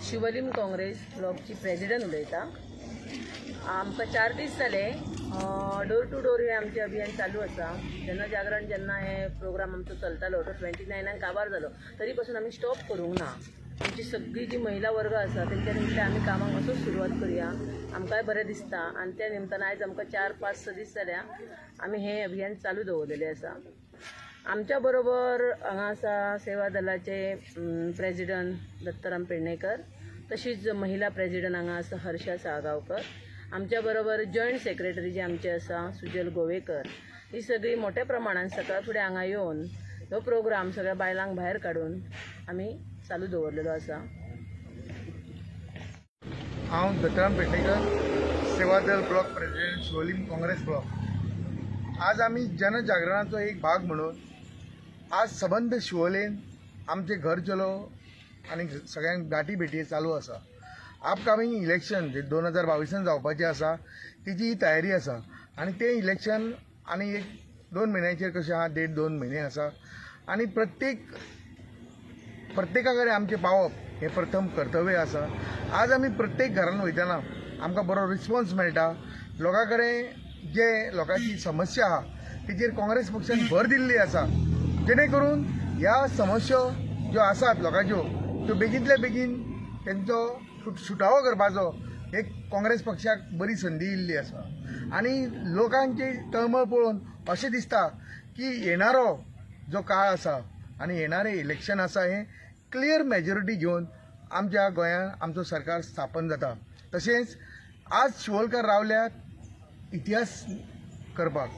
शिवलिम काँग्रेस ब्लॉकची प्रेसिडेंट उलयता। आमकां 4 दीस जाले डोर टू डोर हे आमचे अभियान चालू आसा। जनजागरण जेन्ना हे प्रोग्राम आमचो चलतालो तो 29 काबार जालो, तरी पासून आमी स्टॉप करूंक ना। आमची सगळी जी महिला वर्ग आसा तेंच्या निमतान आमी कामाक असोच सुरवात करूया, आमकांय बरें दिसता। आनी त्या निमतान आयज आमकां 4-5-6 दीस जाल्या आमी हे अभियान चालू दवरलेले आसा। आमच्या बरोबर हांगा आसा सेवा दलाचे प्रेसिडेंट दत्तराम पेडणेकर, तशीच महिला प्रेसिडेंट हांगा आसा हर्षा साळगांवकर। आमच्या बरोबर जॉयंट सेक्रेटरी जे आमचे आसा सुजल गोवेकर। ही सगळी मोठ्या प्रमाणात सकाळ फुडें हांगा येवन हो प्रोग्राम सगळ्या बायलांक भायर काडून आमी चालू दवरलेलो आसा। हांव दत्तराम पेडणेकर, सेवा दल ब्लॉक प्रेसिडेंट, शिवलिम काँग्रेस ब्लॉक। आज आमी जनजागरणाचो एक भाग म्हणून आज सबंद शिवोलेन आमचे घर चलो आनी सगळ्यांक गाठी भेटी चालू आसा। अपकमिंग इलेक्शन जे 2022 जावपाचें आसा तेजी तयारी आसा आनी ते इलेक्शन आनी 1-2 म्हयन्याचेर कशें आहा, 1.5-2 म्हयने आसा आनी प्रत्येका कडेन आमचें पावप हे प्रथम कर्तव्य आसा। आज आमी प्रत्येक घरान वयतना आमकां बरो रिस्पॉन्स मेळटा। लोकां कडेन जे लोकांची समस्या आहा तेजेर काँग्रेस पक्षान भर दिल्ली आसा, जेणे करून ह्या समस्या ज्यो आसात लोकांच्यो त्यो बेगींतल्या बेगीन तेंचो सुटावो करपाचो एक काँग्रेस पक्षाक बरी संदी इल्ली आसा। आनी लोकांची तळमळ पळोवन अशें दिसता की येणारो जो काळ आसा आनी येणारें इलेक्शन आसा हें क्लियर मेजॉरिटी घेवन आमच्या गोंयांत आमचो सरकार स्थापन जाता। तशेंच आज शिवोलकर रावल्यात इतिहास करपाक,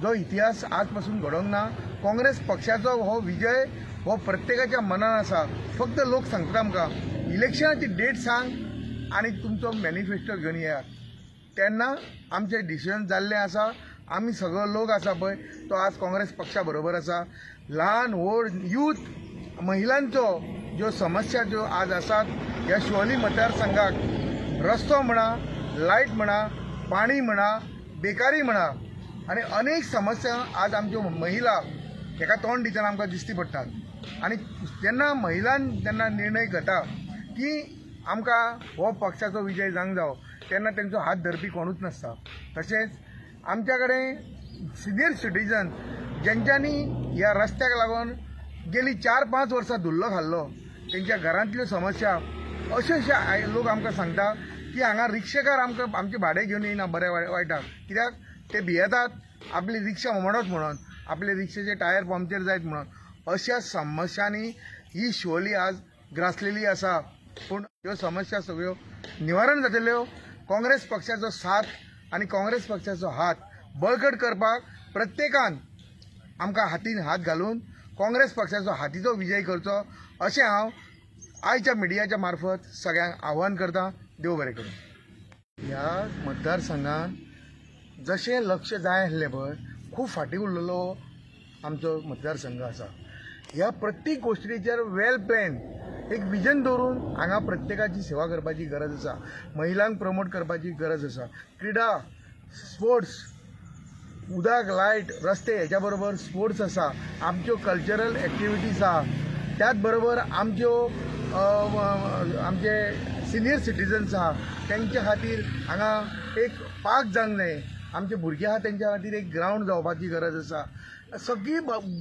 जो इतिहास आज पासून घडोवंक ना। काँग्रेस पक्षाचो हो विजय हो प्रत्येकाच्या मनान आसा। फक्त लोक सांगतात आमकां इलेक्शनाची डेट सांग आनी तुमचो मॅनिफेस्टो घेवन येयात, तेन्ना आमचें डिसिजन जाल्लें आसा। आमी सगळो लोक आसा पळय तो आज काँग्रेस पक्षा बरोबर आसा। ल्हान व्हड यूथ महिलांचो ज्यो समस्या ज्यो आज आसात ह्या शिवोली मतदारसंघाक, रस्तो म्हणा, लायट म्हणा, पाणी म्हणा, बेकारी म्हणा आनी अनेक समस्या आज आमच्यो महिला हेका तोंड दितना आमकां दिश्टी पडटात। आनी जेन्ना महिलान जेन्ना निर्णय घेता की आमकां हो पक्षाचो विजय जावंक जावो, तेन्ना तेंचो हात धरपी कोणूच नासता। तशेंच आमच्या कडेन सिनियर सिटीजन जेंच्यांनी ह्या रस्त्याक लागून गेली 4-5 वर्सां धुल्लो खाल्लो, तेंच्या घरांतल्यो समस्या अशे लोक आमकां सांगता की हांगा रिक्षेकार आमकां आमचे भाडें घेवन येयना बऱ्या वायटाक, कित्याक ते भियेतात आपली रिक्षा मोडत म्हणून, आपले रिक्षेचे टायर पंक्चर जायत म्हणून। अशा समस्यांनी ही शिवोली आज ग्रासलेली आसा। पूण ह्यो समस्या सगळ्यो निवारण जातल्यो। काँग्रेस पक्षाचो साथ आनी काँग्रेस पक्षाचो हात बळकट करपाक प्रत्येकान आमकां हातीन हात घालून काँग्रेस पक्षाचो हातीचो विजय करचो अशें हांव आयच्या मिडियाच्या मार्फत सगळ्यांक आव्हान करता। देव बरें करूं। ह्या मतदारसंघान जशें लक्ष जाय आसलें पळय खूब फाटीं उरलेलो आमचो मतदारसंघ आसा। ह्या प्रत्येक गोश्टीचेर वेल प्लॅन एक विजन दवरून हांगा प्रत्येकाची सेवा करपाची गरज आसा। महिलांक प्रमोट करपाची गरज आसा। क्रीडा, स्पोर्ट्स, उदक, लायट, रस्ते हेच्या बरोबर स्पोर्ट्स आसा, आमच्यो कल्चरल एक्टिविटीज आसा, त्याच बरोबर आमचे सिनियर सिटीजन्स आहा तेंच्या खातीर हांगा एक पार्क जावंक जाय। आमचे भुरगे आहा तेंच्या खातीर एक ग्राउंड जावपाची गरज आसा। सगळी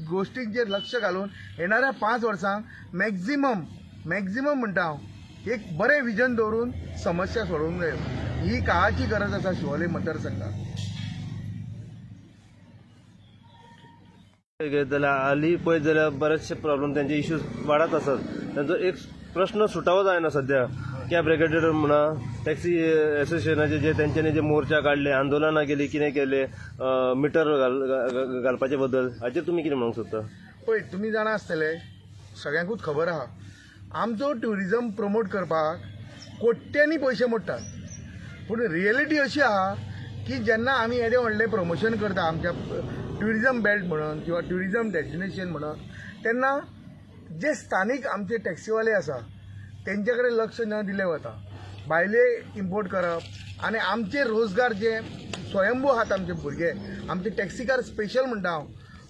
गोश्टींचेर लक्ष घालून येणाऱ्या 5 वर्सांक मॅक्झिमम म्हणटा हांव एक बरें विजन दवरून समस्या सोडोवंक जाय। ही काळाची गरज आसा शिवोले मतदारसंघात। जाल्यार हालीं पळयत जाल्यार बरेचशे प्रॉब्लेम त्यांचे इश्यूज वाडत आसात. तांचो एक प्रश्न सुटावो जायना सध्या. कॅब रेग्युलेटर म्हणा, टॅक्सी एसोसिएशनाचे जे तेंच्यांनी जे मोर्चा काढले, आंदोलनां केली, कितें केले मिटर घालपाचे बद्दल, हाचेर तुमी कितें म्हणूंक सोदता? पळय, तुमी जाणा आसतले, सगळ्यांकूच खबर आहा, आमचो ट्युरिजम प्रमोट करपाक कोट्यांनी पयशे मोडटात. पूण रियलिटी अशी आहा की जेन्ना आमी येदे व्हडले प्रमोशन करता आमच्या ट्युरिजम बेल्ट म्हणून किंवा ट्युरिजम डेस्टिनेशन म्हणून, तेन्ना जे स्थानीक आमचे टॅक्सीवाले आसा तेंचे कडेन लक्ष न दिलें वता. भायले इम्पोर्ट करप आनी आमचे रोजगार जे स्वयंभू आहात आमचे भुरगे, आमचे टॅक्सीकार स्पेशल म्हणटा हांव,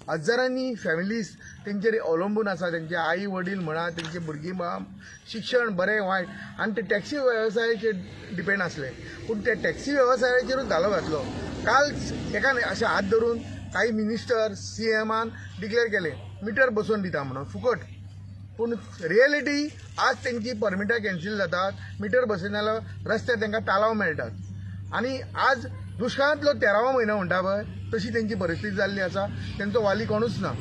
हजारांनी फॅमिलीज तेंचेर अवलंबून आसा. तेंचे आई वडील म्हणा, तेंचे भुरगीं म्हणा, शिक्षण बरें वायट आनी ते टॅक्सी वेवसायाचेर डिपेंड आसले. पूण ते टॅक्सी वेवसायाचेरूच धालो घातलो. काल एका अशें हात धरून काही मिनिस्टर CMन डिक्लेअर केले मिटर बसोवन दिता म्हणून फुकट. पूण रियलिटी आज तेंची परमिटां कॅन्सील जातात, मिटर बसयना जाल्यार रस्त्यार तांकां तालाव मेळटात. आनी आज दुष्काळांतलो 13वा म्हयनो म्हणटा पळय तशी तेंची परिस्थिती जाल्ली आसा. तेंचो वाली कोणूच ना.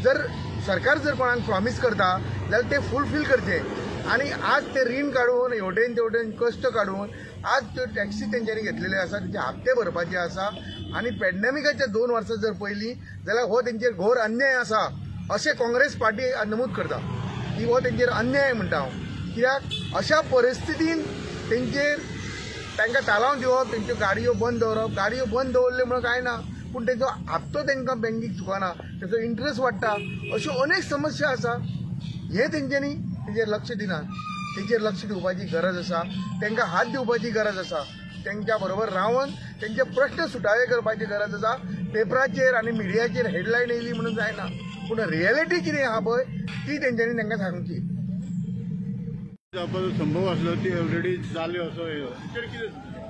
जर सरकार जर कोणाक प्रॉमीस करता जाल्यार ते फुलफील करचे. आनी आज ते रीण काडून हेवटेन तेवटेन कश्ट काडून आज त्यो टॅक्सी तेंच्यांनी घेतलेले आसा, तेचे हप्ते भरपाचे आसा. आनी पॅन्डेमिकाच्या 2 वर्सां जर पयलीं जाल्यार हो तेंचेर घोर अन्याय आसा अशें काँग्रेस पार्टी नमूद करता की हो तेंचेर अन्याय म्हणटा हांव. कित्याक अशा परिस्थितीन तांकां तालाव दिवप, तेंच्यो गाडयो बंद दवरप. गाडयो बंद दवरल्यो म्हणून कांय ना, पूण तेंचो हप्तो तांकां बँकेक चुकना, तेचो इंट्रस्ट वाडटा. अश्यो अनेक समस्या आसा. हे तेंच्यांनी तेचेर लक्ष दिनात. तेचेर लक्ष दिवपाची गरज आसा. तांकां हात दिवपाची गरज आसा. तेंच्या बरोबर रावन तेंचे प्रश्न सुटावे करपाची गरज आसा. पेपराचेर आनी मिडियाचेर हेडलायन येयली म्हणून जायना, पूण रियलिटी कितें आहा पळय ती तेंच्यांनी तांकां सांगची. संभव आसलो ती ऑलरेडी जाल्यो असो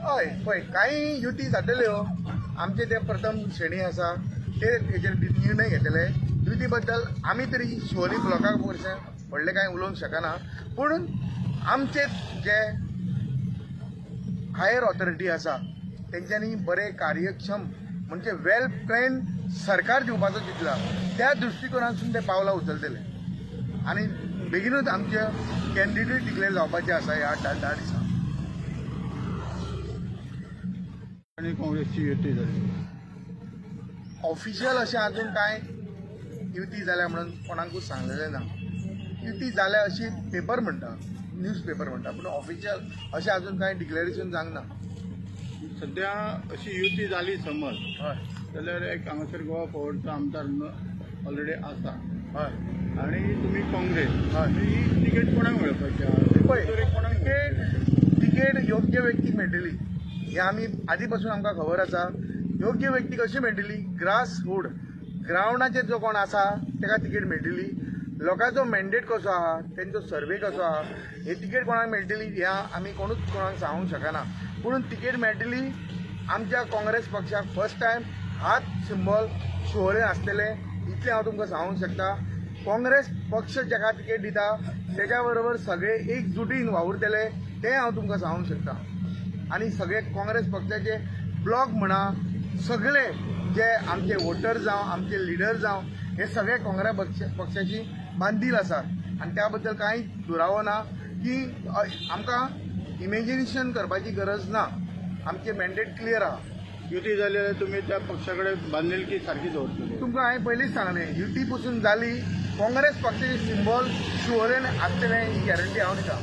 हय पळय, कांय युती जातल्यो. आमचे ते प्रथम श्रेणी आसा ते हेचेर निर्णय घेतले. युती बद्दल आमी तरी शिवोली ब्लॉकाक वर्सां व्हडलें कांय उलोवंक शकना. पूण आमचे जे हायर ऑथॉरिटी आसा तेंच्यांनी बरें कार्यक्षम म्हणजे वेल प्लॅन सरकार दिवपाचो चिंतला. त्या दृश्टिकोनासून ते पावलां उचलतले आनी बेगीनूच आमचे कॅन्डिडेट डिक्लेअर जावपाचे आसा ह्या 10 दिसां. आणि काँग्रेसची युती जाली. ऑफिशियल अशें अजून कांय युती जाल्या म्हणून कोणाकूच सांगलेलें ना. युती जाल्या अशी पेपर म्हणटा, न्यूज पेपर म्हणटा, पूण ऑफिशियल अशें अजून कांय डिक्लेरेशन जावंक ना. सध्या अशी युती जाली समज हय जाल्यार एक हांगासर गोवा फॉरवर्डचो आमदार ऑलरेडी आसा. हय आणि तुम्ही काँग्रेस, हय. ही तिकेट कोणाक मेळपाची? पळय, तिकेट योग्य व्यक्तीक मेळटली हें आमी आदी पासून आमकां खबर आसा. योग्य व्यक्ती कशी मेळटली? ग्रास रूट ग्रावंडाचेर जो कोण आसा ताका तिकेट मेळटली. लोकांचो मॅन्डेट कसो आहा, तेंचो सर्वे कसो आहा, हे तिकेट कोणाक मेळटली ह्या आमी कोणूच कोणाक सांगूंक शकना. पूण तिकेट मेळटली आमच्या काँग्रेस पक्षाक फर्स्ट टायम हात सिंबॉल शिवोलेन आसतले इतलें हांव तुमकां सांगूंक शकता. काँग्रेस पक्ष जाका तिकेट दिता तेच्या बरोबर सगळे एकजुटीन वावुरतले तें हांव तुमकां सांगूंक शकता. आनी सगळे काँग्रेस पक्षाचे ब्लॉक म्हणा, सगळे जे आमचे वोटर जावं आमचे लिडर जावं हे सगळे काँग्रेस पक्षाची बांदील आसात. आनी त्या बद्दल कांय दुरावो ना की आमकां इमॅजिनेशन करपाची गरज ना. आमचे मॅन्डेट क्लियर आहा. युती जाली जाल्यार तुमी त्या पक्षा कडेन बांदिलकी सारकी दवरतले. तुमकां हांवें पयलींच सांगलें, युती पसून जाली काँग्रेस पक्षाची सिंबॉल शिवोलेन आसतलें ही गॅरंटी हांव दिता.